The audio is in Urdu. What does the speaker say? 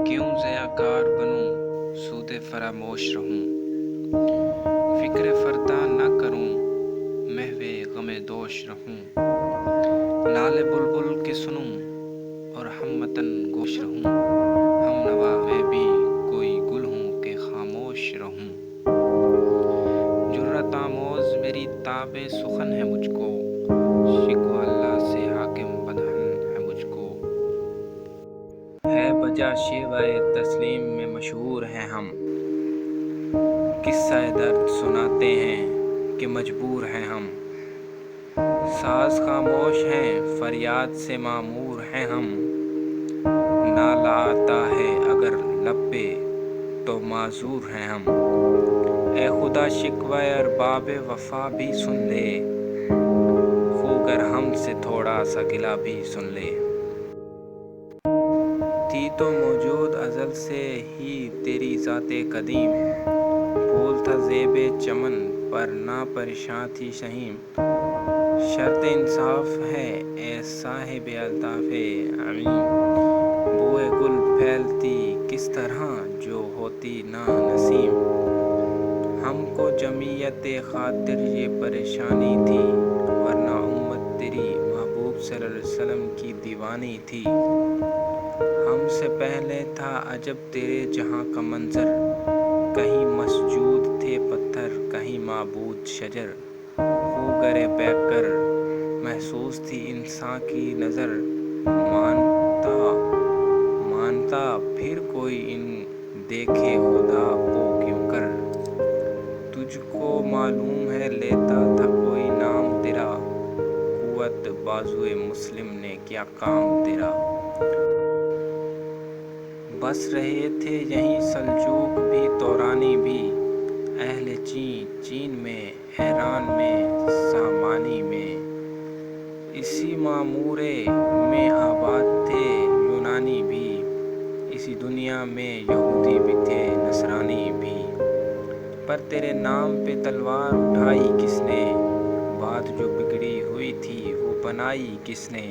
کیوں ضیاءکار بنوں سود فراموش رہوں، فکر فردا نہ کروں محو غم دوش رہوں، نالے بلبل کے سنوں اور ہموطن گوش رہوں، ہم نوا میں بھی کوئی گل ہوں کہ خاموش رہوں، جرأت آموز میری تاب سخن ہے مجھ کو، شکوہ اللہ سے حاکم بدہن ہے مجھ کو، ہے بجا شیوہ تسلیم میں مشہور ہیں ہم، قصہ درد سناتے ہیں کہ مجبور ہیں ہم، ساز خاموش ہیں فریاد سے معمور ہیں ہم، نالہ آتا ہے اگر لب پہ تو معذور ہیں ہم، اے خدا شکوہ ارباب وفا بھی سن لے، خو گر ہم سے تھوڑا سا گلہ بھی سن لے، تھی تو موجود ازل سے ہی تیری ذات قدیم، پھول تھا زیب چمن پر نہ پریشاں تھی شہیم، شرط انصاف ہے اے صاحب الطاف عمیم، بوئے گل پھیلتی کس طرح جو ہوتی نہ نسیم، ہم کو جمعیت خاطر یہ پریشانی تھی، ورنہ امت تیری محبوب صلی اللہ علیہ وسلم کی دیوانی تھی، ہم سے پہلے تھا عجب تیرے جہاں کا منظر، کہیں مسجود تھے پتھر کہیں معبود شجر، خو گرے پیکر محسوس تھی انسان کی نظر، مانتا پھر کوئی ان دیکھے خدا کو کیوں کر، تجھ کو معلوم ہے لیتا تھا کوئی نام تیرا، قوت بازوئے مسلم نے کیا کام تیرا، بس رہے تھے یہیں سلجوق بھی تورانی بھی، اہل چین میں ایران میں سامانی میں، اسی معمورے میں آباد تھے یونانی بھی، اسی دنیا میں یہودی بھی تھے نصرانی بھی، پر تیرے نام پہ تلوار اٹھائی کس نے، بات جو بگڑی ہوئی تھی وہ بنائی کس نے،